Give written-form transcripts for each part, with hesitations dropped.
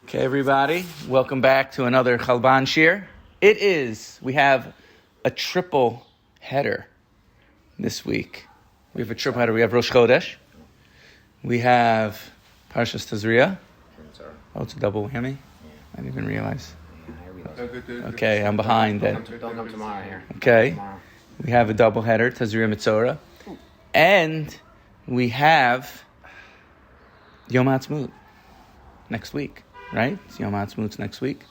Okay, everybody, welcome back to another Chalban Shir. We have a triple header this week. We have a triple header. We have Rosh Chodesh. We have Parshas Tazria. Oh, it's a double whammy? I didn't even realize. Okay, I'm behind then. Don't come tomorrow here. Okay, we have a double header, Tazria Mitzorah. And we have Yom HaAtzmaut next week. Right? It's Yom HaAtzmaut next week.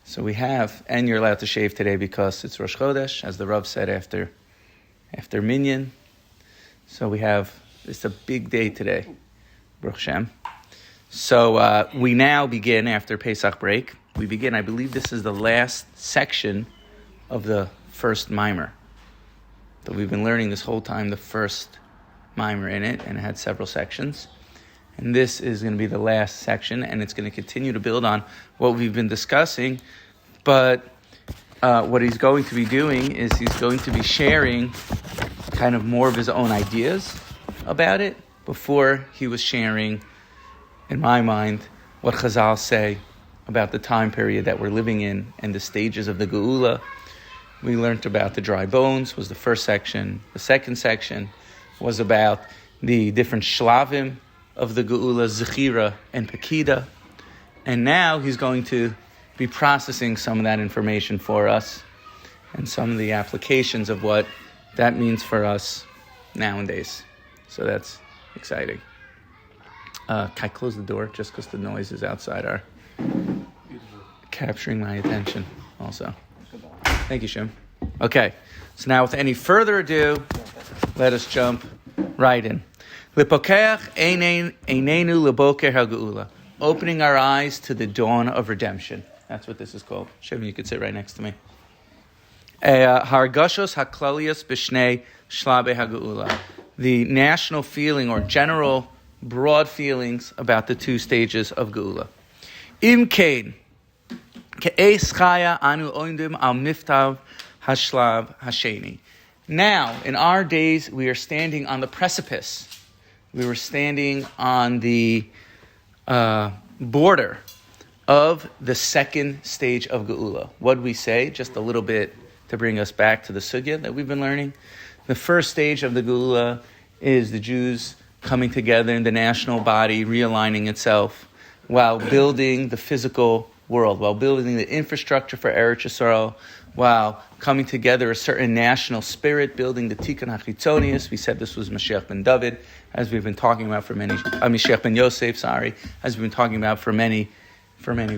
So we have, and you're allowed to shave today because it's Rosh Chodesh, as the Rav said after Minyan. So it's a big day today, Baruch Shem. So we now begin after Pesach break. We begin, I believe this is the last section of the first mimer. that we've been learning this whole time, the first mimer in it, and it had several sections. And this is going to be the last section, and it's going to continue to build on what we've been discussing. But what he's going to be doing is he's going to be sharing kind of more of his own ideas about it before he was sharing, in my mind, what Chazal say about the time period that we're living in and the stages of the Geula. We learned about the dry bones, was the first section. The second section was about the different shlavim of the Geula, Zechira and Pekida. And now he's going to be processing some of that information for us and some of the applications of what that means for us nowadays. So that's exciting. Can I close the door just because the noises outside are capturing my attention also. Thank you, Shem. Okay, so now with any further ado, let us jump right in. Lipokeach einenu leboker hageula. Opening our eyes to the dawn of redemption. That's what this is called. Shem, you could sit right next to me. Hargashos haklalias b'shnei shlabe hageula. The national feeling or general broad feelings about the two stages of Geula. Im kein ke'es chaya anu oindim al miftav hashlav hasheni. Now, in our days, we are standing on the precipice. We were standing on the border of the second stage of Geula. What did we say? Just a little bit to bring us back to the sugya that we've been learning. The first stage of the Geula is the Jews coming together in the national body, realigning itself, while building the physical world, while building the infrastructure for Eretz Yisrael, while coming together a certain national spirit, building the Tikkun HaChitzonius. We said this was Mashiach ben David, as we've been talking about for many, Mashiach ben Yosef, as we've been talking about for many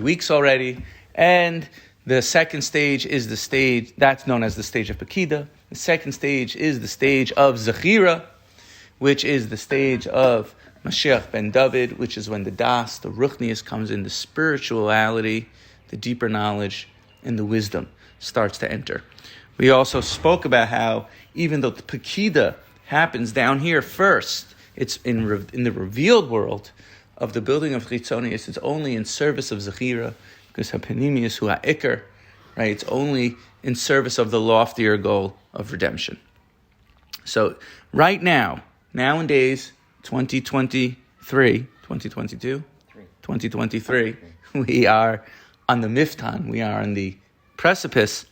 weeks already. And the second stage is the stage, that's known as the stage of Pekida. The second stage is the stage of Zechira, which is the stage of Mashiach ben David, which is when the Das, the Ruchnius comes in, the spirituality, the deeper knowledge, and the wisdom starts to enter. We also spoke about how even though the Pekida happens down here first, it's in the revealed world of the building of Chitzonius, it's only in service of Zechira, because Hapanimius hu ha'ikar, right? It's only in service of the loftier goal of redemption. So right now, nowadays, 2023, we are on the miftan, we are on the precipice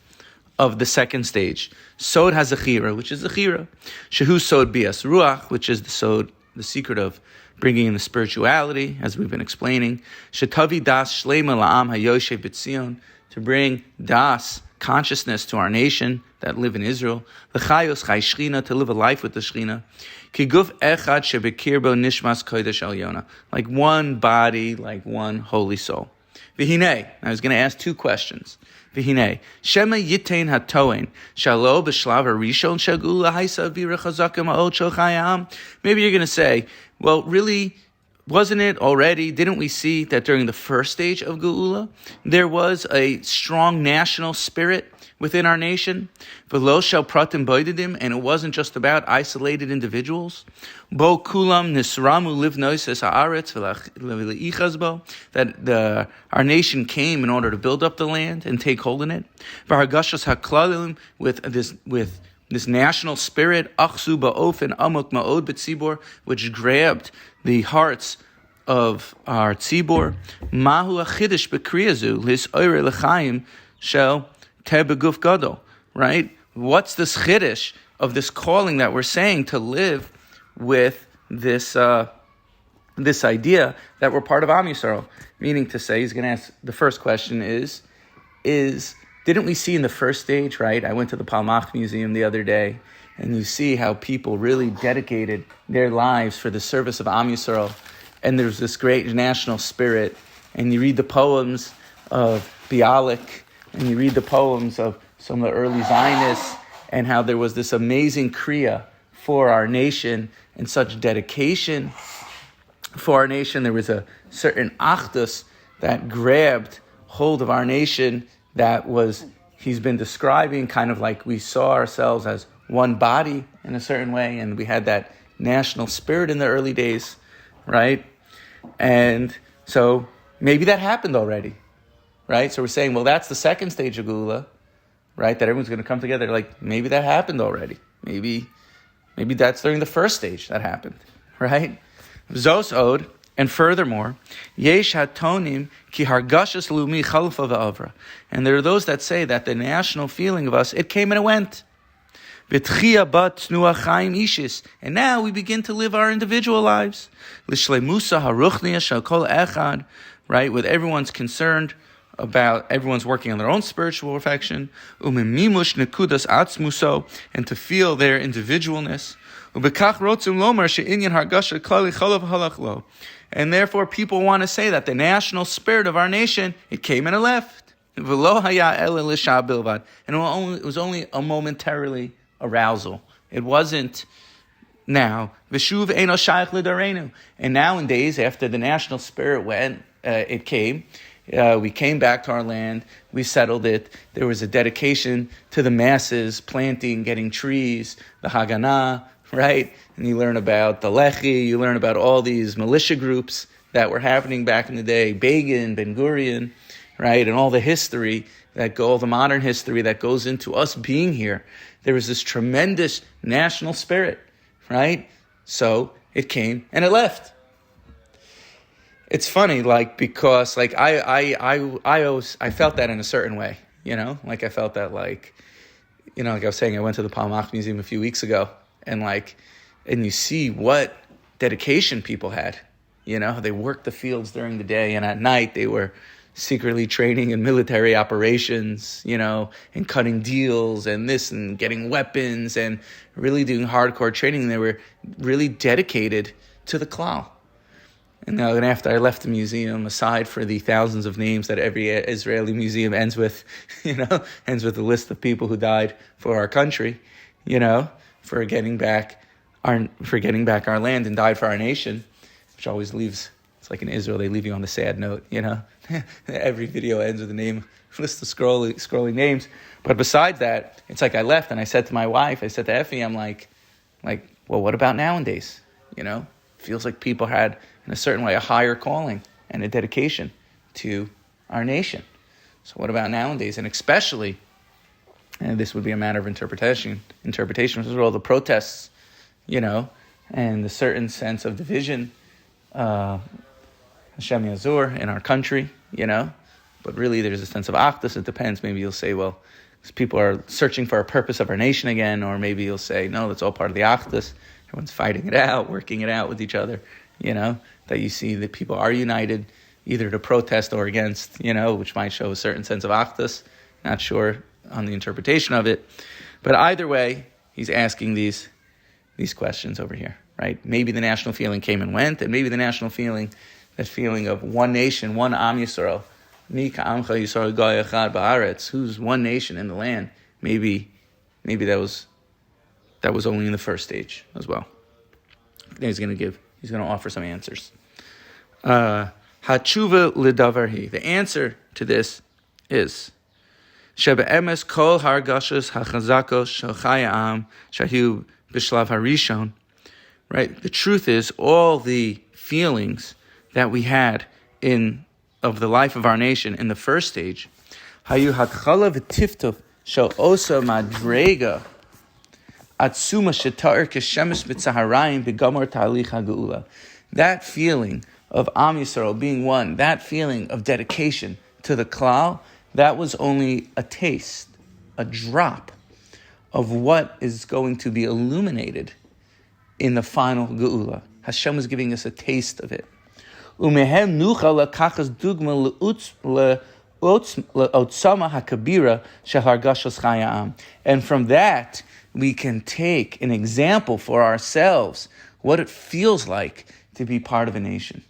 of the second stage. Sod HaZechira, which is Zechira. Shehu Sod Bias Ruach, which is the Sod, the secret of bringing in the spirituality, as we've been explaining. Shetavi Das Shlema La'am HaYoshe B'Tzion, to bring Das, consciousness, to our nation that live in Israel. L'chayos Chay Shechina, to live a life with the Shechina. Kiguf Echad Shebekirbo Nishmas Kodesh Alyona, like one body, like one holy soul. V'hinei, I was going to ask two questions. V'hinei, Shema Yitain HaToen, Shalo B'Shlav HaRishon Shagula Haisa V'ira Chazakim Ha'od Shel Chayam. Maybe you're going to say, well, really, wasn't it already? Didn't we see that during the first stage of Geula, there was a strong national spirit within our nation? V'lo shel pratim boidedim, and it wasn't just about isolated individuals. Bo kulam nisramu livnois es haaretz v'leichaz bo, that our nation came in order to build up the land and take hold in it. V'hargashas haklalim, with this national spirit, achzu ba'ofen amok ma'od b'tzibor, which grabbed the hearts of our tzibor. Mahu achidish b'kriyazu lis oire l'chaim shel te beguf gadol. Right? What's this chiddush of this calling that we're saying to live with this this idea that we're part of Am Yisrael? Meaning to say, he's going to ask, the first question is didn't we see in the first stage, right? I went to the Palmach Museum the other day, and you see how people really dedicated their lives for the service of Am Yisrael, and there's this great national spirit, and you read the poems of Bialik, and you read the poems of some of the early Zionists, and how there was this amazing kriya for our nation, and such dedication for our nation. There was a certain achdus that grabbed hold of our nation that was, he's been describing kind of like we saw ourselves as one body in a certain way, and we had that national spirit in the early days, right? And so maybe that happened already, right? So we're saying, well, that's the second stage of Geula, right? That everyone's going to come together. Like, maybe that happened already. Maybe that's during the first stage that happened, right? Zos od, and furthermore, yesh hatonim ki hargashas lumi chalfa va'avra. And there are those that say that the national feeling of us, it came and it went. V'tchia bat tnua chaim ishis. And now we begin to live our individual lives. L'shleimusa haruchniya shel kol echad, right? With everyone's concerned about, everyone's working on their own spiritual perfection. Umimimush nekudas atzmuso, and to feel their individualness. Ubekach rotzum lomar she'inyan hargasha klali chalav halach lo. And therefore, people want to say that the national spirit of our nation, it came and it left. And it was only a momentarily arousal. It wasn't now. And nowadays, after the national spirit went, it came. We came back to our land. We settled it. There was a dedication to the masses, planting, getting trees, the Haganah, right? And you learn about the Lechi, you learn about all these militia groups that were happening back in the day, Begin, Ben Gurion, right? And all the history all the modern history that goes into us being here. There was this tremendous national spirit, right? So it came and it left. It's funny, because I felt that in a certain way, I felt that like I was saying, I went to the Palmach Museum a few weeks ago, and you see what dedication people had. They worked the fields during the day, and at night they were secretly training in military operations, and cutting deals and this and getting weapons and really doing hardcore training. They were really dedicated to the klal. And now, after I left the museum, aside for the thousands of names that every Israeli museum ends with, ends with a list of people who died for our country, for getting back our land and died for our nation, which always leaves, it's like in Israel, they leave you on the sad note, Every video ends with a name, list of scrolling names. But besides that, it's like I left and I said to my wife, I said to Effie, I'm like, well, what about nowadays? Feels like people had, in a certain way, a higher calling and a dedication to our nation. So what about nowadays? And especially, and this would be a matter of interpretation, with all the protests, and the certain sense of division, Hashem Yazur, in our country, But really there's a sense of achdus. It depends. Maybe you'll say, well, people are searching for a purpose of our nation again, or maybe you'll say, no, that's all part of the achdus. Everyone's fighting it out, working it out with each other, that you see that people are united either to protest or against, which might show a certain sense of achdus. Not sure on the interpretation of it. But either way, he's asking these questions over here, right? Maybe the national feeling came and went, and maybe the national feeling, that feeling of one nation, one Am Yisrael, Mi ka'amcha Yisrael goy echad ba'aretz, who's one nation in the land. Maybe that was only in the first stage as well. He's going to offer some answers. Hatshuva lidavarhi. The answer to this is shebe'emes kol hargashos hachazakos shel chaya am shahu b'shlav harishon. Right. The truth is, all the feelings that we had of the life of our nation in the first stage, hayu hatchala v'tiftuf shel osa madrega atzuma shetar keshemes b'tzaharayim b'gamor talich ha'geula. That feeling of Am Yisrael being one, that feeling of dedication to the klal, that was only a taste, a drop of what is going to be illuminated in the final geula. Hashem was giving us a taste of it. Umehem nucha lekachas dugma leotzama hakabira shehargashos chayam. And from that, we can take an example for ourselves what it feels like to be part of a nation.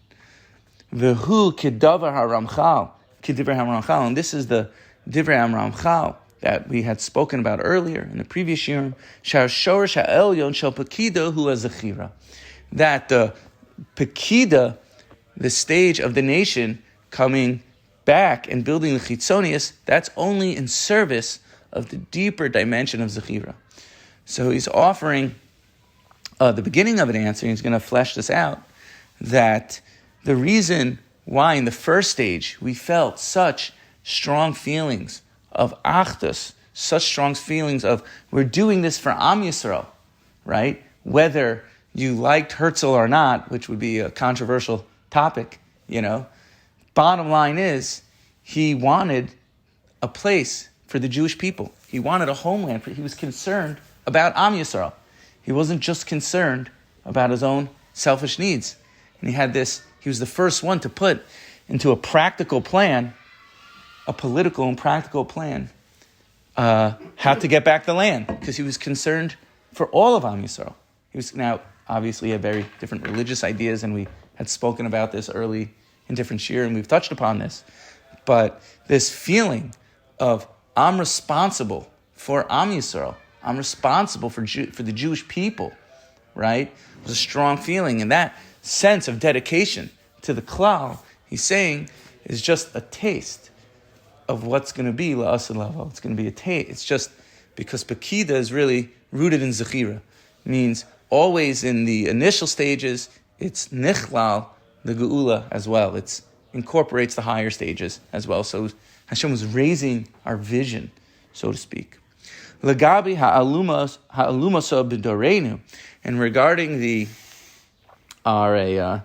V'hu kedavar haramchal, kedivrei haramchal, and this is the divrei haramchal that we had spoken about earlier in the previous year. Shar shorish ha'elyon shel pekida hu hazechira, that the pekida, the stage of the nation, coming back and building the chitzonius, that's only in service of the deeper dimension of zechira. So he's offering the beginning of an answer. He's going to flesh this out, that the reason why in the first stage we felt such strong feelings of achdus, such strong feelings of we're doing this for Am Yisrael, right? Whether you liked Herzl or not, which would be a controversial topic, bottom line is he wanted a place for the Jewish people. He wanted a homeland. He was concerned about Am Yisrael. He wasn't just concerned about his own selfish needs. And he was the first one to put into a practical plan, a political and practical plan, how to get back the land, because he was concerned for all of Am Yisrael. He was now obviously had very different religious ideas, and we had spoken about this early in different shir, and we've touched upon this. But this feeling of I'm responsible for Am Yisrael, I'm responsible for the Jewish people, right? It was a strong feeling, and that sense of dedication to the klal, he's saying, is just a taste of what's going to be la'asad lavo. It's going to be a taste. It's just because Pekida is really rooted in Zechira. Means always in the initial stages, it's nichlal, the geula as well. It incorporates the higher stages as well. So Hashem was raising our vision, so to speak. Lagabi ha'alumasa b'dorenu, and regarding our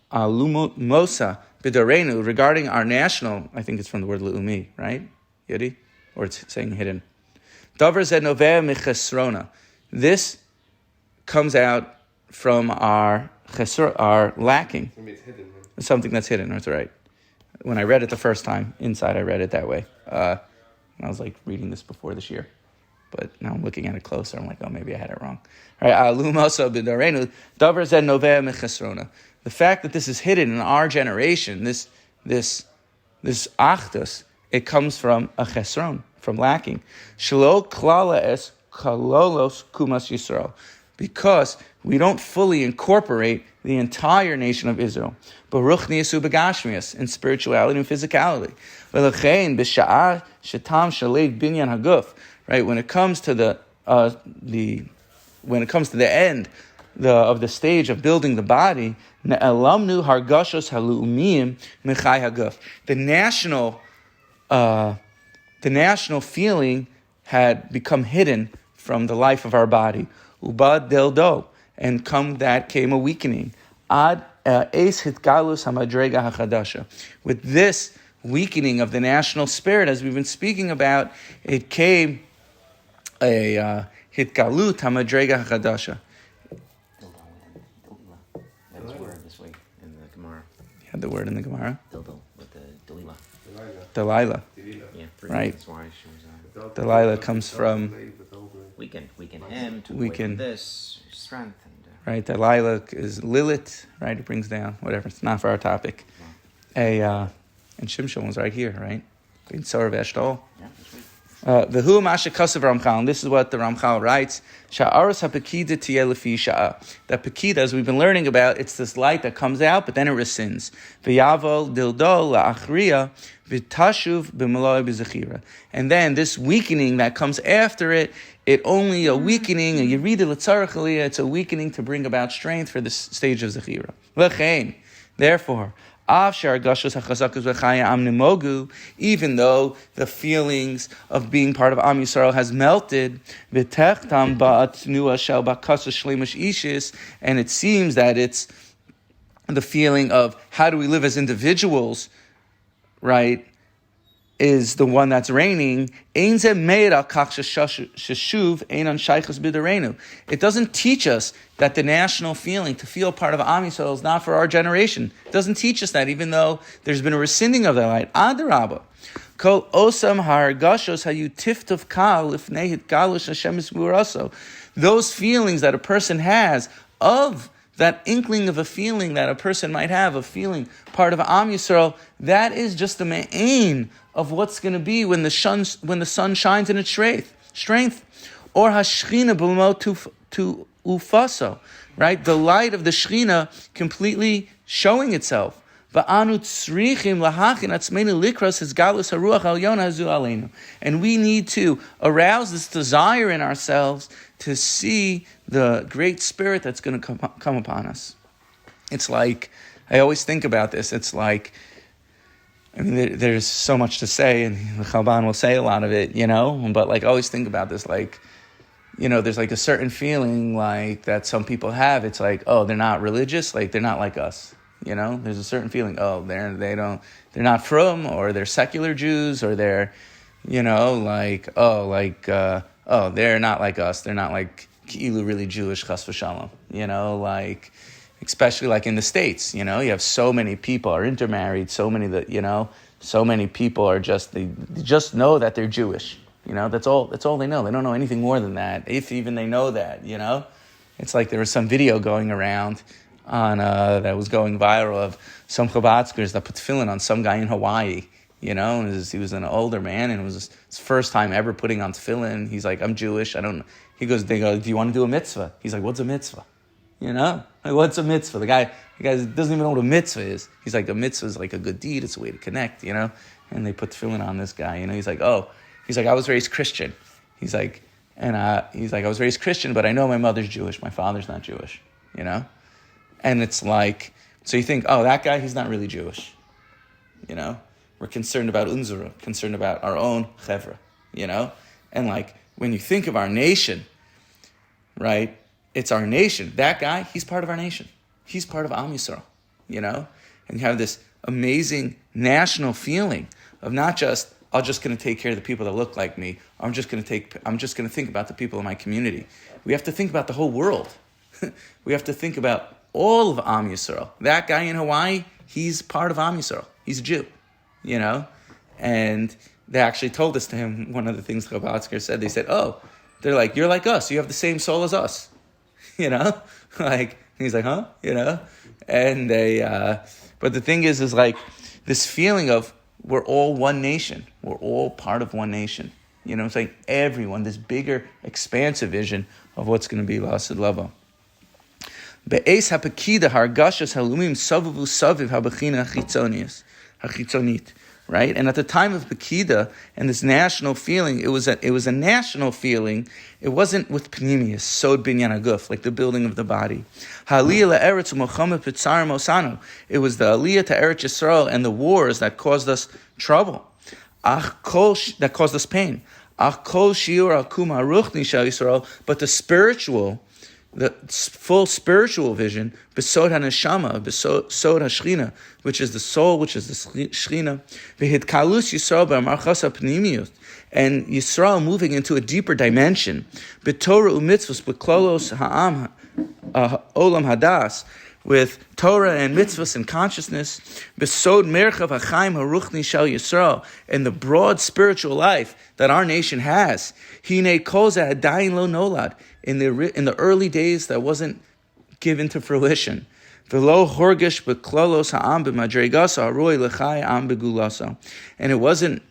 Mosa b'dorenu, regarding our national, I think it's from the word le'umi, right? Yodi? Or it's saying hidden. Davar zed noveh michesrona. This comes out from our lacking. It's hidden, right? Something that's hidden, that's right. When I read it the first time, inside I read it that way. I was like reading this before this year. But now I'm looking at it closer. I'm like, oh, maybe I had it wrong. All right, the fact that this is hidden in our generation, this achdus, it comes from a chesron, from lacking. Shelo klala es kalolos kumas Yisrael, because we don't fully incorporate the entire nation of Israel. Baruch niyasu begashmias, in spirituality and physicality. V'lechein b'sha'ah shetam shalev binyan haguf. Right, when it comes to the end of the stage of building the body, ne'elamnu hargashos halu'umiyim mechai haguf. The national feeling had become hidden from the life of our body. Ubad deldo, and came a weakening. Ad es hitgalus hamadrega hachadasha. With this weakening of the national spirit, as we've been speaking about, it came a hitgalut hamadrega hachadasha. That was word this way in the Gemara. You had the word in the Gemara? Dildo with the Delilah. Delilah. Yeah, right. That's why she was Delilah comes from weaken him to weaken this strength. Right, Delilah is Lilith, right? It brings down whatever. It's not for our topic. And Shimshon was right here, right? In Sorah V'Eshtol. Yeah, that's right. V'hu ma'ashe kasav Ramchal, and this is what the Ramchal writes: Sha'aras ha'pekida tiyeh lefi sha'a. That pekida, as we've been learning about, it's this light that comes out, but then it rescinds. V'yavol dildo la'achriya v'tashuv b'maloi b'zechira. And then this weakening that comes after it, only a weakening, you read it l'tzarech aliyah, it's a weakening to bring about strength for this stage of zechira. V'chein, therefore, Even though the feelings of being part of Am Yisrael has melted, and it seems that it's the feeling of how do we live as individuals, right, is the one that's reigning. It doesn't teach us that the national feeling to feel part of Am Yisrael is not for our generation. It doesn't teach us that, even though there's been a rescinding of that light. Adarabah. Kol osam hargashos hayu tiftav kal ifnei hitgalush Hashem ismuraso. Those feelings that a person has of that inkling of a feeling that a person might have, a feeling part of Am Yisrael, that is just the main of what's going to be when the sun shines in its strength. Or hashchina b'lmo to ufaso, right? The light of the Shechina completely showing itself. And we need to arouse this desire in ourselves to see the great spirit that's going to come upon us. It's like, I always think about this, it's like, I mean, there's so much to say, and the Chalban will say a lot of it, but like, I always think about this, like, there's like a certain feeling like that some people have. It's like, oh, they're not religious, like they're not like us. There's a certain feeling, oh, they're not from, or they're secular Jews, or they're, they're not like us. They're not like ki'ilu really Jewish, chas v'shalom. Like, especially like in the States, you have so many people are intermarried, so many people are they just know that they're Jewish. That's all they know. They don't know anything more than that, if even they know that, It's like there was some video going around on that was going viral of some Chabadskers that put tefillin on some guy in Hawaii, and he was an older man, and it was his first time ever putting on tefillin. He's like, I'm Jewish, I don't know. They go, do you want to do a mitzvah? He's like, what's a mitzvah? Like, what's a mitzvah? The guy doesn't even know what a mitzvah is. He's like, a mitzvah is like a good deed, it's a way to connect, and they put tefillin on this guy, he's like, I was raised Christian. He's like, I was raised Christian, but I know my mother's Jewish, my father's not Jewish, And it's like, so you think, oh, that guy, he's not really Jewish. We're concerned about unzura, concerned about our own chevra, And like, when you think of our nation, right, it's our nation. That guy, he's part of our nation. He's part of Am Yisrael, And you have this amazing national feeling of not just, I'm just going to take care of the people that look like me. I'm just going to think about the people in my community. We have to think about the whole world. We have to think about all of Am Yisrael. That guy in Hawaii, he's part of Am Yisrael. He's a Jew, And they actually told this to him. One of the things the Chabadsker said, they said, oh, they're like, you're like us. You have the same soul as us, Like, he's like, huh? And they, but the thing is like this feeling of we're all one nation. We're all part of one nation. It's like everyone, this bigger, expansive vision of what's going to be L'Asid Lavo. Be'ez ha'pekida hargashas halumim savuvu saviv ha'bechina hachitzonit. Right? And at the time of Pekida and this national feeling, it was a national feeling. It wasn't with Pnimius, Sod Binyan Aguf, like the building of the body. Ha'aliyah la'eretz u'mochamed pitzar mosanu. It was the Aliyah to Eretz Yisrael and the wars that caused us trouble. That caused us pain. Ach kol shiur akum haruchni shel Yisrael. But the full spiritual vision, besod haneshama, besod hashchina, which is the soul, which is the shchina, v'hitkalus Yisrael b'marchas ha'pnimiyut, and Yisrael moving into a deeper dimension, b'torah u'mitzvos, b'klolos ha'am olam hadas, with Torah and mitzvahs and consciousness, besod merchav hachaim haruchni shel Yisrael, and the broad spiritual life that our nation has. Hine kol ze adayin lo nolad, in the early days that wasn't given to fruition. V'lo horgesh b'klolos ha'am b'madregasa haroi l'chai am b'gulasa, and it wasn't,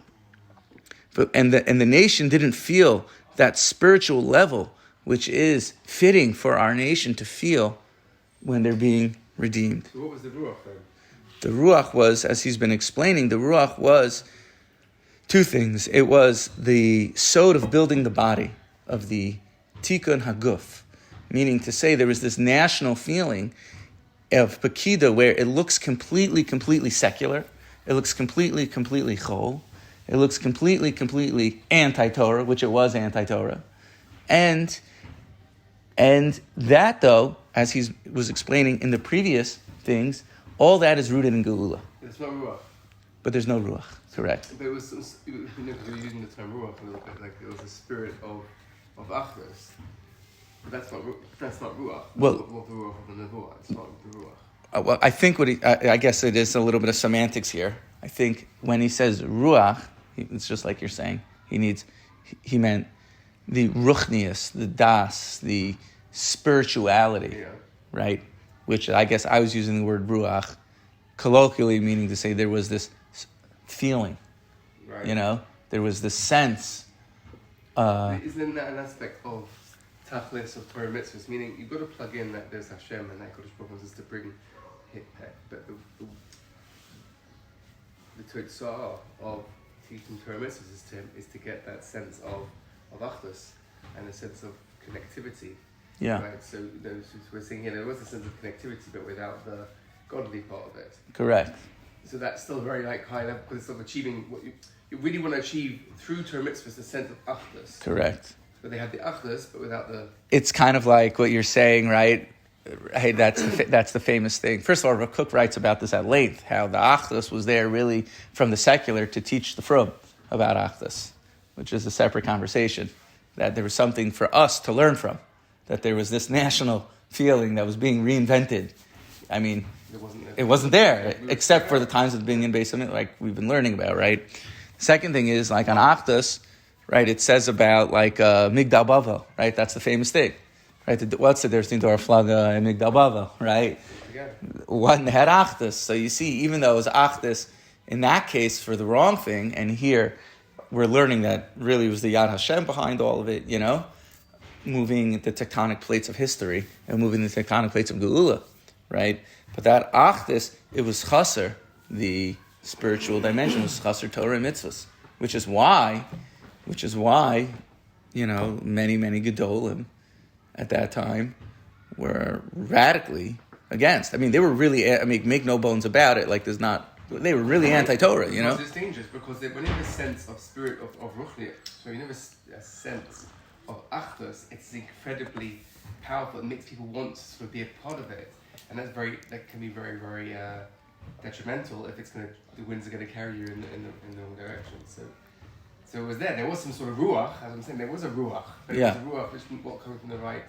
and the nation didn't feel that spiritual level which is fitting for our nation to feel when they're being redeemed. So what was the Ruach then? The Ruach was, as he's been explaining, the Ruach was two things. It was the sod of building the body, of the Tikkun Haguf, meaning to say there was this national feeling of Pekida, where it looks completely secular, it looks completely chol, it looks completely anti-Torah, which it was anti-Torah. And that, though, as he was explaining in the previous things, all that is rooted in Geula. It's not Ruach. But there's no Ruach, correct. But it was, because you're using the term Ruach a little bit, like it was a spirit of Achdus. But that's not Ruach. Well, what the Ruach of the Nevuah. It's not the Ruach. Well, I think I guess it is a little bit of semantics here. I think when he says Ruach, it's just like you're saying, he meant the ruchnius, the das, the spirituality, right? Which I guess I was using the word ruach, colloquially meaning to say there was this feeling, right. There was this sense. Isn't that an aspect of tachlis of Torah mitzvahs? Meaning you've got to plug in that there's Hashem and that Kodesh Baruch Hu is to bring hit, but the totzah of teaching Torah mitzvahs is to get that sense of achdus and a sense of connectivity. Yeah. Right. So we're saying here there was a sense of connectivity, but without the godly part of it. Correct. So that's still very high level because it's sort of achieving what you really want to achieve through Torah mitzvahs, the sense of achdus. Correct. But they have the achdus, but without the. It's kind of like what you're saying, right? Hey, that's the famous thing. First of all, Rav Kook writes about this at length, how the achdus was there really from the secular to teach the frum about achdus, which is a separate conversation. That there was something for us to learn from, that there was this national feeling that was being reinvented. I mean, it wasn't there, except for the times of being in Beis Hamikdash, like we've been learning about, right? Second thing is, like on achdus, right? It says about like Migdal Bavel, right? That's the famous thing. Right? What's the difference between Torah Flaga and Migdal Bavel, right? One had achdus. So you see, even though it was achdus in that case for the wrong thing, and here we're learning that really was the Yad Hashem behind all of it, moving the tectonic plates of history and moving the tectonic plates of Geula, right? But that achdus, it was chaser, the spiritual dimension was chaser Torah and mitzvahs, which is why, many gedolim at that time were radically against. I mean, they were really, make no bones about it, they were really anti-Torah, It's dangerous because when you have a sense of spirit of ruchniut, so you have a sense of achdus, it's incredibly powerful. It makes people want to sort of be a part of it. And that can be very, very detrimental if the winds are going to carry you in the wrong direction. So it was there. There was some sort of ruach, as I'm saying. There was a ruach, but it was a ruach which wasn't coming from the right.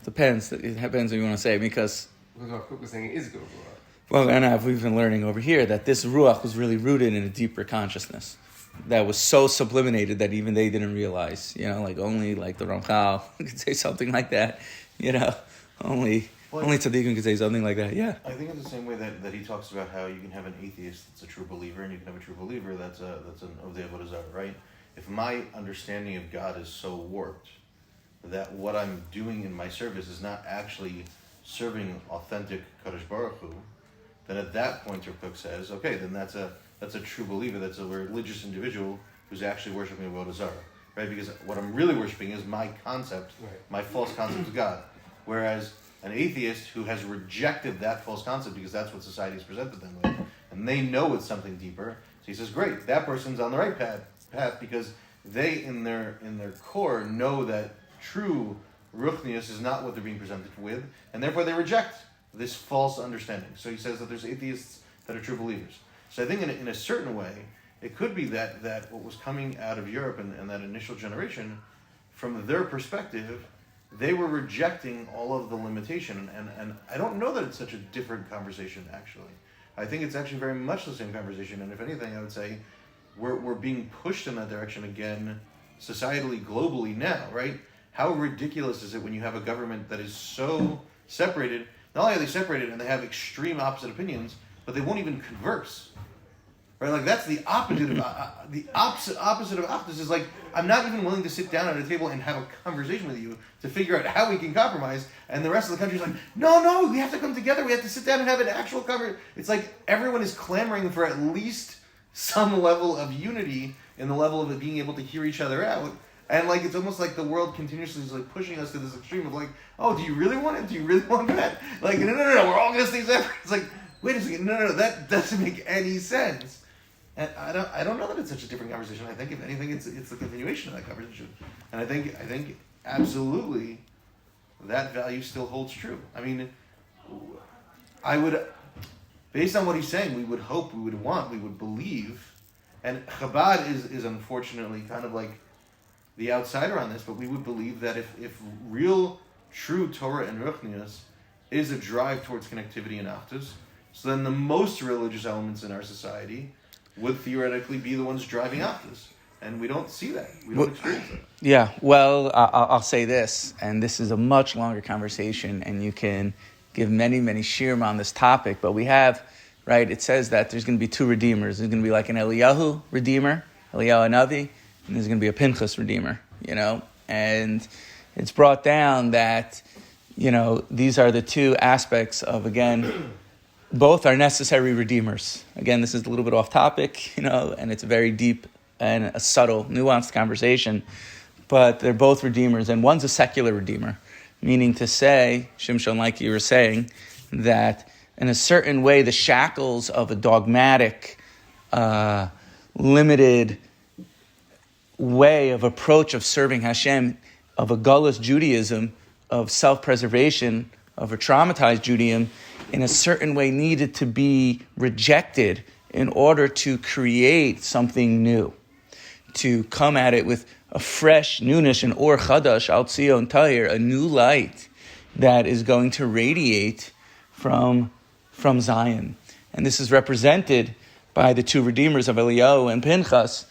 Depends. It depends what you want to say because what Cook was saying, it is a good ruach. Well, and we've been learning over here that this ruach was really rooted in a deeper consciousness that was so subliminated that even they didn't realize. Only like the Ramchal could say something like that. Only tzaddikim could say something like that. Yeah. I think it's the same way that he talks about how you can have an atheist that's a true believer, and you can have a true believer that's an Ovdei Avodah Zarah, right? If my understanding of God is so warped that what I'm doing in my service is not actually serving authentic Kadosh Baruch Hu, then at that point, Rav Kook says, okay, then that's a true believer, that's a religious individual who's actually worshiping Avodah Zarah, right? Because what I'm really worshiping is my concept, my false concept of God. Whereas an atheist who has rejected that false concept because that's what society has presented them with, and they know it's something deeper, so he says, great, that person's on the right path because they, in their core, know that true ruchnius is not what they're being presented with, and therefore they reject this false understanding. So he says that there's atheists that are true believers. So I think in a certain way, it could be that what was coming out of Europe and that initial generation, from their perspective, they were rejecting all of the limitation. And I don't know that it's such a different conversation, actually. I think it's actually very much the same conversation. And if anything, I would say we're being pushed in that direction again, societally, globally now, right? How ridiculous is it when you have a government that is so separated? Not only are they separated and they have extreme opposite opinions, but they won't even converse. Right? Like that's the opposite of the opposite of achdus is like I'm not even willing to sit down at a table and have a conversation with you to figure out how we can compromise. And the rest of the country is like, no, we have to come together. We have to sit down and have an actual conversation. It's like everyone is clamoring for at least some level of unity in the level of it being able to hear each other out. And like it's almost like the world continuously is like pushing us to this extreme of like, oh, do you really want it? Do you really want that? Like, no, we're all gonna stay separate. It's like, wait a second, no, that doesn't make any sense. And I don't know that it's such a different conversation. I think if anything, it's the continuation of that conversation. And I think absolutely that value still holds true. I mean, I would, based on what he's saying, we would hope, we would want, we would believe. And Chabad is unfortunately kind of like the outsider on this, but we would believe that if real, true Torah and Ruchnius is a drive towards connectivity and Achdus, so then the most religious elements in our society would theoretically be the ones driving Achdus. And we don't see that. We don't experience that. Yeah, well, I'll say this, and this is a much longer conversation, and you can give many, many shirim on this topic, but we have, right, it says that there's going to be two redeemers. There's going to be like an Eliyahu redeemer, Eliyahu Hanavi, and there's going to be a Pinchas redeemer, and it's brought down that, these are the two aspects of, again, both are necessary redeemers. Again, this is a little bit off topic, and it's a very deep and a subtle, nuanced conversation, but they're both redeemers, and one's a secular redeemer, meaning to say, Shimshon, like you were saying, that in a certain way, the shackles of a dogmatic, limited way of approach of serving Hashem, of a gullus Judaism, of self-preservation, of a traumatized Judaism, in a certain way needed to be rejected in order to create something new, to come at it with a fresh newness, an or chadash, al tzion tahir, a new light that is going to radiate from Zion. And this is represented by the two redeemers of Eliyahu and Pinchas,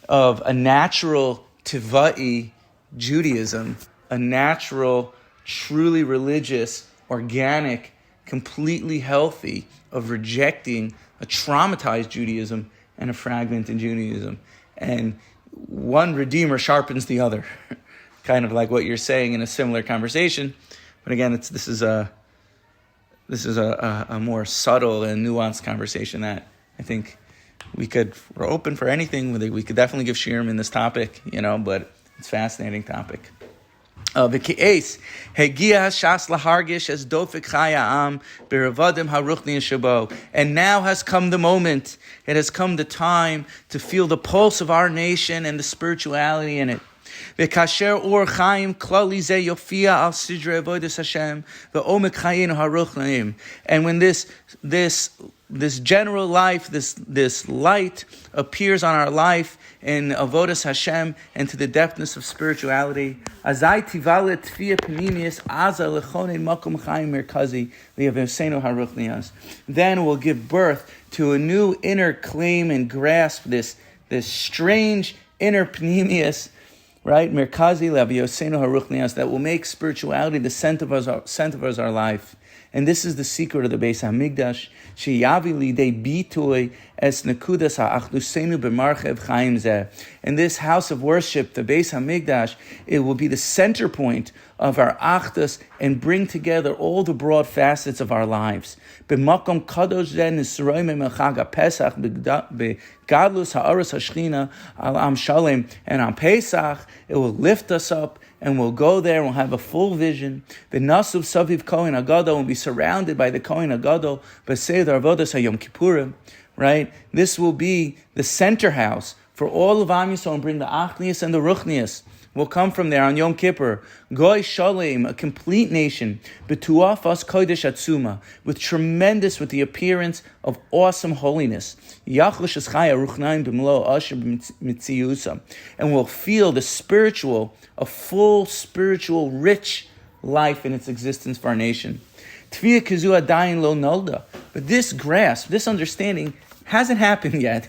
of a natural tivai Judaism, a natural, truly religious, organic, completely healthy, of rejecting a traumatized Judaism and a fragment in Judaism. And one redeemer sharpens the other, kind of like what you're saying in a similar conversation. But again, this is a more subtle and nuanced conversation that I think we're open for anything. We could definitely give shirim in this topic, but it's a fascinating topic. V'ki'es hegia shas lahargish as dofik chaya am b'revadim haruchni shabo. And now has come the moment. It has come the time to feel the pulse of our nation and the spirituality in it. V'kasher or chaim klali ze yofia al sidre avodas Hashem v'omek chayinu haruchnaim. And when this general life, this light appears on our life in avodas Hashem and to the depthness of spirituality, azai tivalet tfiyah panimius aza lechonin makom chaim merkazi liavesenu haruchnias. Then we'll give birth to a new inner claim and grasp, this strange inner panimius, right? Merkazi liavesenu haruchnias, that will make spirituality the center of our life. And this is the secret of the Beis HaMikdash. Sheyavi lidei bitoy es nekudas ha'achdusenu b'marchev chaim zeh. In this house of worship, the Beis HaMikdash, it will be the center point of our achdus and bring together all the broad facets of our lives. B'makom kadosh zeh nisroi memechag ha'pesach b'gadlus ha'aros ha'shchina al am shalem. And on Pesach, it will lift us up, and we'll go there and we'll have a full vision. The Nasuv Saviv Kohen Agadol will be surrounded by the Kohen Agadol, B'Seder Avodas HaYom Kippurim, right? This will be the center house for all of Am Yisrael, and bring the Achnius and the Ruchnius. Will come from there on Yom Kippur. Goy Shalem, a complete nation. B'tuafas Kodesh Atzuma, with the appearance of awesome holiness. Yachush Eschaya Ruchnaim B'mlo Asher B'mitziusa. And will feel the spiritual, a full spiritual, rich life in its existence for our nation. Tfiya Kizu Adayin Lo Nolda. But this grasp, this understanding, hasn't happened yet.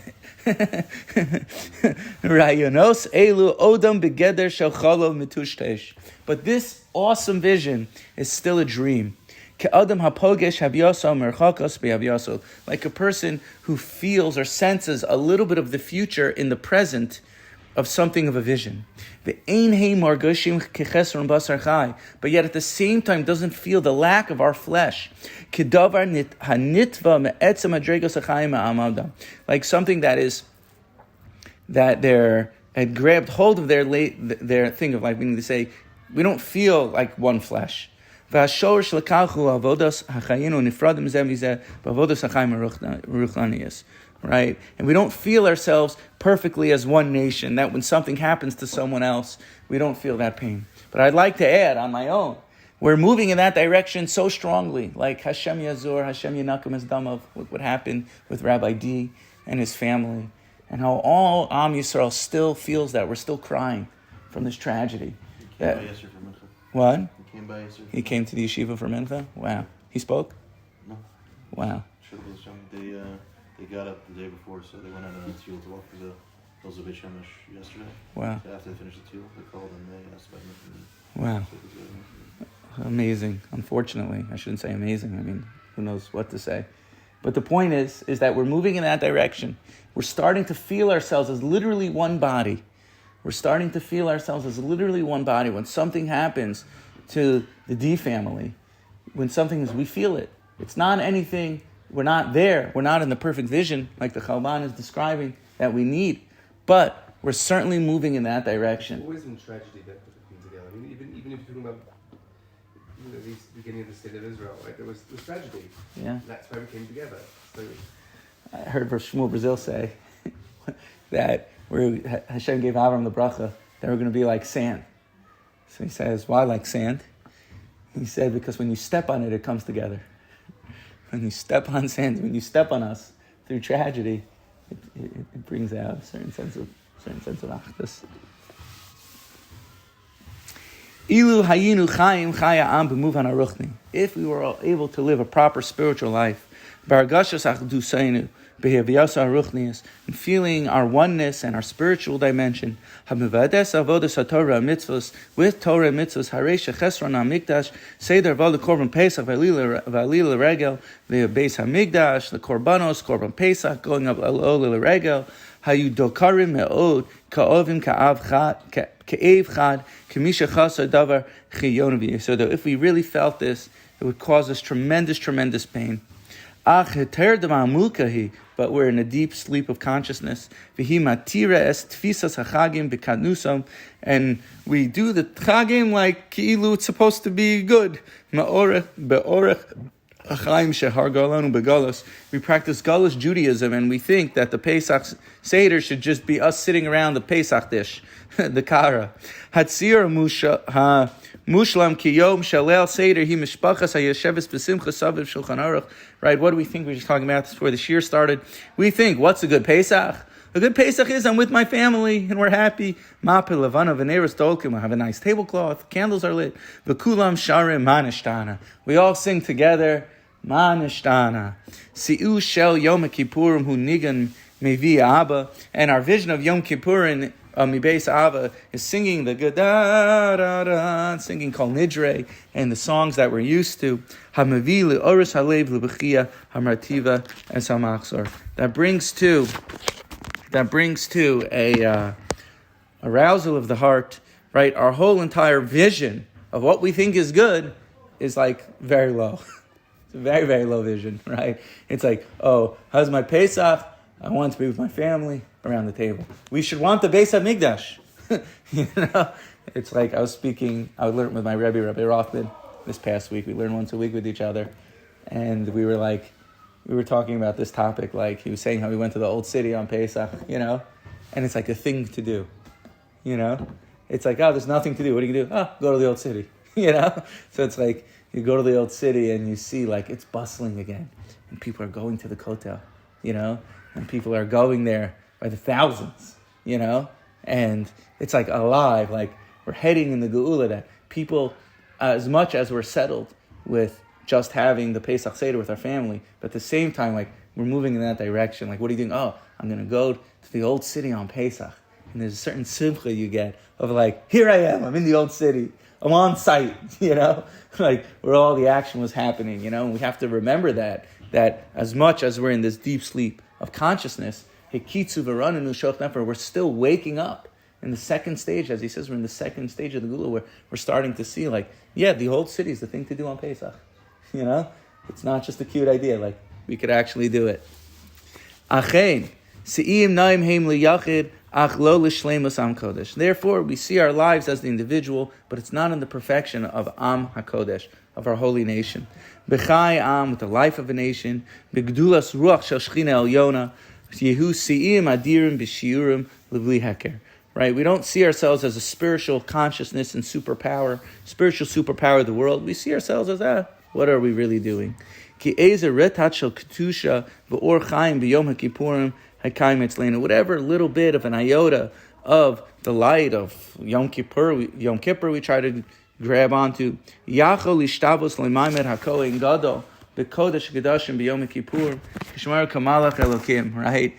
Rayonos elu odam begeder shel chalol mitushtesh. But this awesome vision is still a dream. Ke'adam hapogesh havyaso merchakos behavyaso. Like a person who feels or senses a little bit of the future in the present of something of a vision. But yet at the same time doesn't feel the lack of our flesh. Like something that they're had grabbed hold of their thing of life, meaning to say, we don't feel like one flesh. Right? And we don't feel ourselves perfectly as one nation, that when something happens to someone else, we don't feel that pain. But I'd like to add on my own, we're moving in that direction so strongly, like Hashem Yazor, Hashem Yenakim Esdam, of what happened with Rabbi D and his family, and how all Am Yisrael still feels that. We're still crying from this tragedy. What? He came to the yeshiva for mincha? Wow. He spoke? No. Wow. They got up the day before, so they went out on a teal to walk for the hills of Beit Shemesh yesterday. Wow. So after they finished the teal, they called and they asked about it. Wow. Amazing. Unfortunately, I shouldn't say amazing. I mean, who knows what to say. But the point is that we're moving in that direction. We're starting to feel ourselves as literally one body. We're starting to feel ourselves as literally one body. When something happens to the D family, we feel it. It's not anything, we're not there. We're not in the perfect vision, like the Chalban is describing, that we need. But we're certainly moving in that direction. It's always in tragedy that put things together. I mean, even if you're talking about the beginning of the state of Israel, right? There was tragedy. Yeah. That's why we came together. So I heard Shmuel Brazil say that where Hashem gave Avram the bracha, they were going to be like sand. So he says, why like sand? He said, because when you step on it, it comes together. When you step on sand, when you step on us through tragedy, it brings out a certain sense of achdus. Ilu hayinu chayim chaya am b'muvan haruchni. If we were able to live a proper spiritual life, baragashas achdusainu behaviyasa haruchnius, and feeling our oneness and our spiritual dimension, hamivades avodas haTorah mitzvos with Torah mitzvos hareisha chesron hamikdash seder v'al korban pesach v'alila regel the beis hamikdash the korbanos korban pesach going up alila regel hayu dokarim me'od ka'ovim ka'av chad Ke'ev chad, k'misha chasa davar chiyonavi. So that if we really felt this, it would cause us tremendous pain. Ach heter d'ma'amukahi, but we're in a deep sleep of consciousness. V'hi matira es tfisas hachagim b'kadnusam, and we do the chagim like ki'ilu it's supposed to be good. Ma'orech be'orech achaim shehar galanu begalos. We practice Gaulish Judaism, and we think that the Pesach Seder should just be us sitting around the Pesach dish. The kara. Hatzir mushlam kiyom shalel seder hi mishpachas hayesheves b'simcha saviv shulchan aruch. Right? What do we think? We were just talking about this before the shir started. We think, what's a good Pesach? A good Pesach is I'm with my family and we're happy. Ma'pe levana v'neres dolkim. I have a nice tablecloth. Candles are lit. V'kulam sharim manishtana. We all sing together. Manishtana. Si'u shel Yom Kippurim hu nigan mevi Abba. And our vision of Yom Kippur in Mibeis Ava is singing the Gada, singing Kol Nidre, and the songs that we're used to. Hamavi le'oris halev le'bechia hamartiva and samachzor. That brings to a arousal of the heart. Right, our whole entire vision of what we think is good is like very low. It's a very, very low vision. Right, it's like, oh, how's my Pesach? I want to be with my family around the table. We should want the Beis HaMikdash. It's like I would learn with my Rebbe, Rabbi Rothman, this past week. We learn once a week with each other. And we were talking about this topic, like he was saying how he went to the old city on Pesach, and it's like a thing to do, It's like, oh, there's nothing to do. What do you do? Oh, go to the old city, So it's like you go to the old city and you see like it's bustling again. And people are going to the Kotel, and people are going there by the thousands, and it's like alive, like we're heading in the Geula, that people, as much as we're settled with just having the Pesach Seder with our family, but at the same time, like we're moving in that direction. Like, what are you doing? Oh, I'm going to go to the old city on Pesach. And there's a certain simcha you get of like, here I am, I'm in the old city, I'm on site, like where all the action was happening, and we have to remember that as much as we're in this deep sleep of consciousness, we're still waking up in the second stage. As he says, we're in the second stage of the Gula, where we're starting to see like, yeah, the old city is the thing to do on Pesach. It's not just a cute idea, like we could actually do it. Achein, se'im naim heim liyachid, ach lo l'shleimus am kodesh. Therefore, we see our lives as the individual, but it's not in the perfection of am hakodesh, of our holy nation. B'chai am, with the life of a nation. B'gdulas ruach shel shchina elyona. Yehu si'im adirim b'shiurim l'vli heker. Right? We don't see ourselves as a spiritual consciousness and spiritual superpower of the world. We see ourselves as, what are we really doing? Ki ezer retat shel ketusha v'or chaim b'yom ha'kippurim ha'kaim etzleinu. Whatever little bit of an iota of the light of Yom Kippur we try to grab onto. Yachol ishtavos le'maimed hakohen gadol b'kodesh gedashim b'yom kippur kishmar kamalach elokim. Right?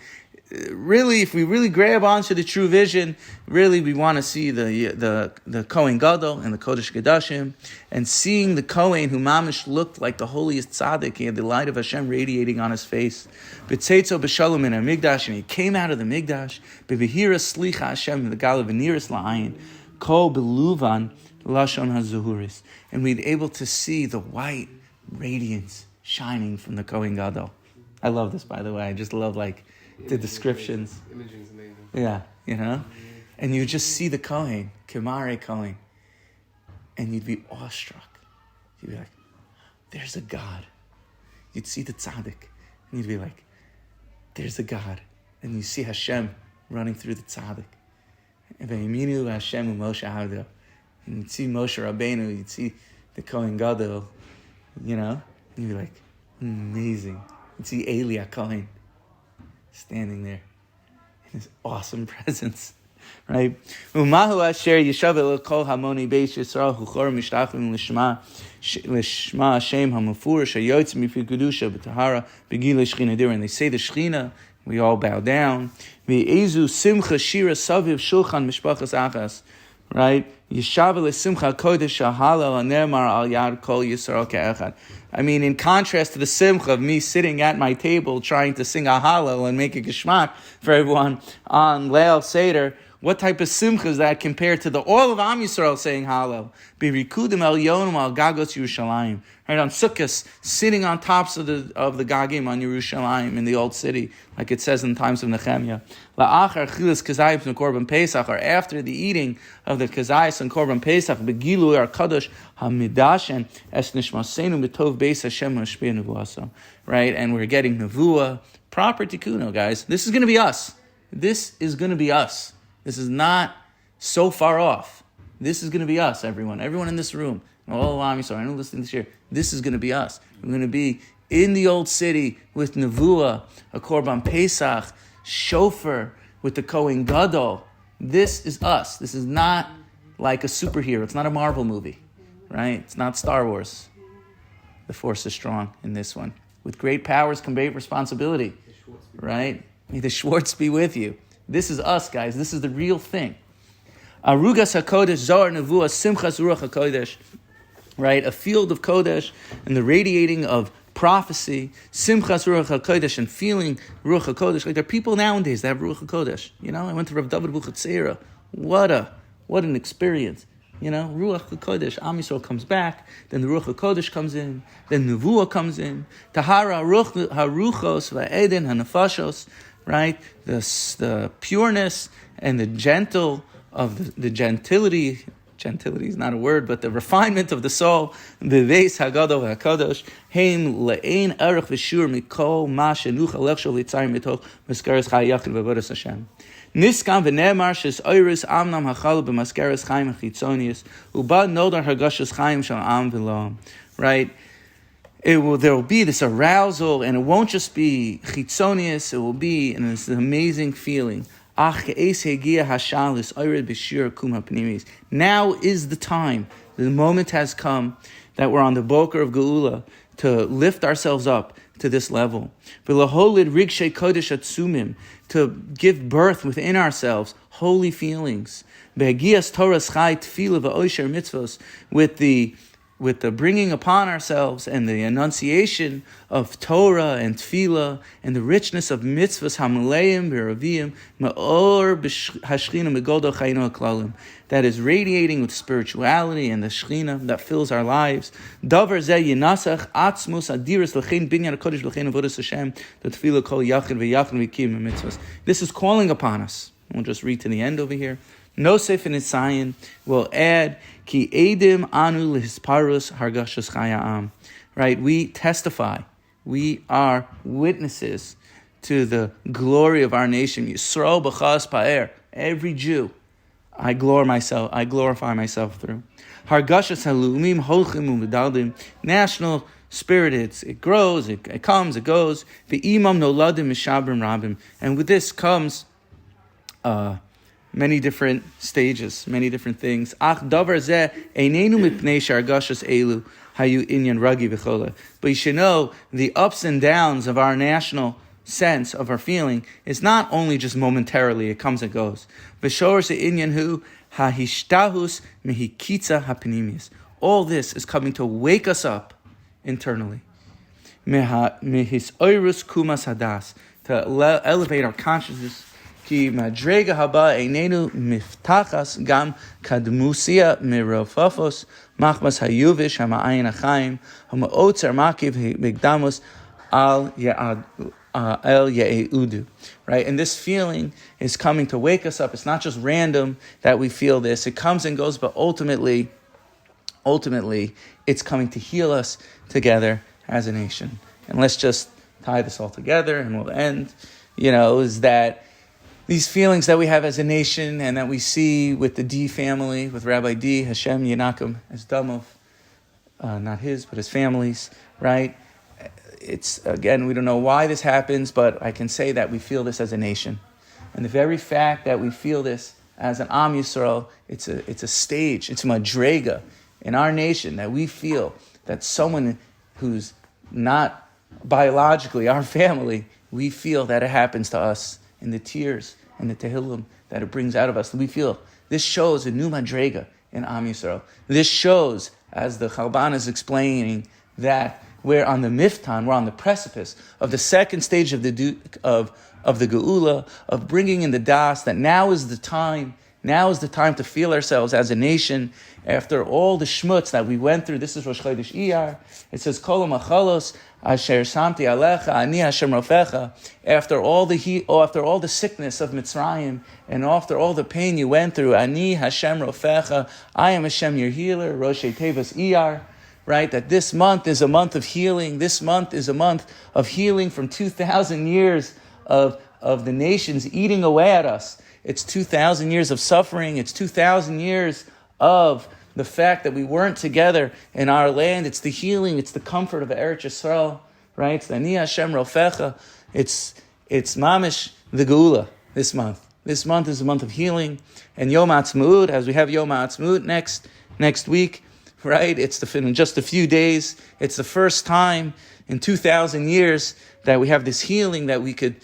Really, if we really grab onto the true vision, really we want to see the Kohen Gadol and the Kodesh Gedashim, and seeing the Kohen who mamish looked like the holiest tzaddik. He had the light of Hashem radiating on his face. B'tzeitzo b'shalom in Migdash, and he came out of the Migdash. B'vihira slicha Hashem the gal v'niris la'ayin kol beluvan lashon hazuhuris, and we'd able to see the white radiance shining from the Kohen Gadol. I love this, by the way. I just love the descriptions. Imaging's amazing. Yeah, and you just see the Kohen, Kemare Kohen, and you'd be awestruck. You'd be like, there's a God. You'd see the tzaddik, and you'd be like, there's a God. And you see Hashem running through the tzaddik. And you'd see Moshe Rabbeinu, you'd see the Kohen Gadol, and you'd be like, amazing. You'd see Eli HaKohen standing there in his awesome presence, right? Umahu asher yeshav el kol hamoni beis Yisrael huchor mishtachim lishma Hashem hamufur shayotz mifi kedusha b'tahara begilei shchina dir. And they say the shchina, we all bow down. Ve'ezu simcha shira saviv shulchan mishpachas achas. Right? Yeshav simcha kodesh halal anemar al yad kol Yisrael ke'echad. I mean, in contrast to the simcha of me sitting at my table trying to sing a hallel and make a geschmack for everyone on Leil Seder, what type of simcha is that compared to all of Am Yisrael saying hallel? Birikudim el yonum al gagos Yerushalayim. Right, on Sukkot, sitting on tops of the gagim on Yerushalayim in the old city, like it says in the times of Nehemiah. La'achar chilas kazayim and korban Pesach, or after the eating of the kazayis and korban Pesach, begilu ar kadosh hamidashen es nishmasenu b'tov beis Hashem hashpia nevuasa. Right, and we're getting nevuah, proper tikkuno, guys. This is going to be us. This is going to be us. This is not so far off. This is going to be us, everyone. Everyone in this room. All of Am Yisrael, I know listening this year. This is going to be us. We're going to be in the old city with Nevuah, a Korban Pesach, shofar with the Kohen Gadol. This is us. This is not like a superhero. It's not a Marvel movie, right? It's not Star Wars. The force is strong in this one. With great powers come great responsibility, right? May the Schwartz be with you. This is us, guys. This is the real thing. Arugas HaKodesh, Zohar Nevuah, Simchas Ruach HaKodesh. Right? A field of Kodesh and the radiating of prophecy, Simchas Ruach HaKodesh, and feeling Ruach HaKodesh. Like there are people nowadays that have Ruach HaKodesh. I went to Rav David Buchatzera. What an experience. Ruach HaKodesh, Am Yisrael comes back, then the Ruach HaKodesh comes in, then Nevuah comes in, Tahara Haruchos Va'eden Hanafashos. Right, the pureness and the gentle of the gentility. Gentility is not a word, but the refinement of the soul. Beveis Hagadol HaKadosh Heim le'ein erech v'shur mikol ma shenuch alechshol litzayim mitoch maskeres chayachid v'avodas Hashem. Niskan v'nemar shes oiris amnam hachal b'maskeres chayim chitzonius uba nodar hagashas chayim shal am v'loam. Right. There will be this arousal, and it won't just be chitzonius, it will be this amazing feeling. Now is the time, the moment has come that we're on the boker of Geula to lift ourselves up to this level. To give birth within ourselves holy feelings. With the bringing upon ourselves and the enunciation of Torah and Tefillah and the richness of mitzvahs hamaleim b'ravim ma'or hashchina megodo chayinu haklalim, that is radiating with spirituality and the shchina that fills our lives. Davar zeh yinasach atzmus adiris l'chein binyan hakodesh l'chein avodas Hashem the Tefillah kol yachid v'yachid v'kim mitzvahs. This is calling upon us. We'll just read to the end over here. Nosef and Isayin will add, Ki edim anu lehisparus hargashas chaya'am. Right? We testify. We are witnesses to the glory of our nation. Yisrael b'chas pa'er. Every Jew, I glorify myself through. Hargashas halumim holchim umedaldim. National spirit, it grows, it comes, it goes. Ve'imam noladim mishabrim rabim. And with this comes many different stages, many different things. Ach davar zeh einenu mipnei shargashas elu hayu inyan ragi v'chola. But you should know the ups and downs of our national sense, of our feeling, is not only just momentarily, it comes and goes. V'shor se'inyan hu hahishtahus mehikitza hapinimius. All this is coming to wake us up internally. Mehis oirus kumas hadas, to elevate our consciousness. Ki madrega haba einenu miftachas gam kadmusia mirofafos machmas hayuvish hama'ayin achayim hamaotzer makiv migdamos al el ye'udu. Right? And this feeling is coming to wake us up. It's not just random that we feel this. It comes and goes, but ultimately, it's coming to heal us together as a nation. And let's just tie this all together and we'll end, is that these feelings that we have as a nation and that we see with the D family, with Rabbi D, Hashem Yinakim, as Damov, not his, but his family's, right? It's, again, we don't know why this happens, but I can say that we feel this as a nation. And the very fact that we feel this as an Am Yisrael, it's a stage, it's a madrega in our nation, that we feel that someone who's not biologically our family, we feel that it happens to us in the tears and the tehillim that it brings out of us. We feel this shows a new madrega in Am Yisrael. This shows, as the Chalban is explaining, that we're on the miftan, we're on the precipice of the second stage of the geula, of bringing in the das, that now is the time to feel ourselves as a nation after all the shmutz that we went through. This is Rosh Chodesh Iyar. It says, Kol machalos asher samti alecha ani Hashem rofecha. After all the sickness of Mitzrayim and after all the pain you went through, ani Hashem rofecha, I am Hashem your healer. Rosh Tevas Iyar. Right, that this month is a month of healing. This month is a month of healing from 2,000 years of the nations eating away at us. It's 2,000 years of suffering. It's 2,000 years of the fact that we weren't together in our land. It's the healing. It's the comfort of Eretz Yisrael. Right? It's the Ani Hashem Rofecha. It's mamish the geula this month. This month is a month of healing. And Yom Ha'atzmaut, as we have Yom Ha'atzmaut next week. Right? It's in just a few days. It's the first time in 2,000 years that we have this healing, that we could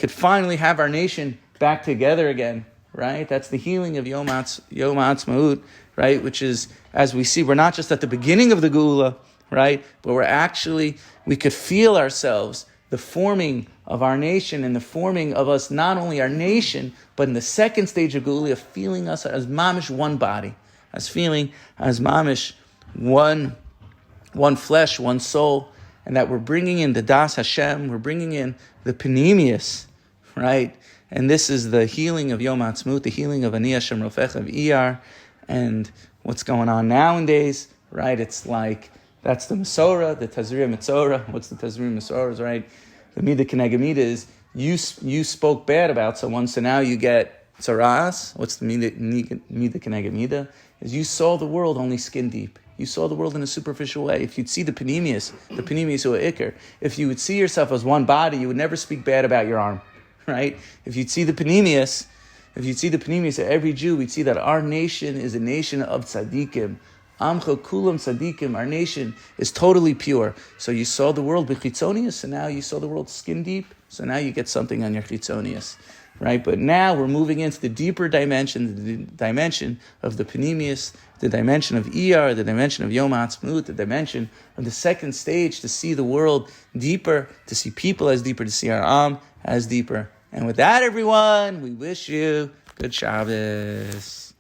finally have our nation back together again. Right? That's the healing of Yom Ha'atzmaut, right? Which is, as we see, we're not just at the beginning of the Geula, right? But we could feel ourselves, the forming of our nation and the forming of us, not only our nation, but in the second stage of Geula, of feeling us as mamish one body. As feeling as mamish, one flesh, one soul, and that we're bringing in the Das Hashem, we're bringing in the Panemius, right? And this is the healing of Yom Ha'atzmaut, the healing of Ani Hashem Rofech, of Iyar, and what's going on nowadays, right? It's like, that's the Masorah, the Tazriya Mitzorah. What's the Tazriya Mitzorah, right? The Midah Keneged Midah is, you spoke bad about someone, so now you get Tzaras. What's the Midah Keneged Midah? Is you saw the world only skin deep. You saw the world in a superficial way. If you'd see the Panemius or Iker, if you would see yourself as one body, you would never speak bad about your arm, right? If you'd see the Panemius of every Jew, we'd see that our nation is a nation of tzaddikim. Amcha kulam tzaddikim. Our nation is totally pure. So you saw the world b'chitzonius, and now you saw the world skin deep. So now you get something on your chitzonius. Right, but now we're moving into the deeper dimension, the dimension of the Panemius, the dimension of Iyar, the dimension of Yom Ha'atzmaut, the dimension of the second stage, to see the world deeper, to see people as deeper, to see our Am as deeper. And with that, everyone, we wish you good Shabbos.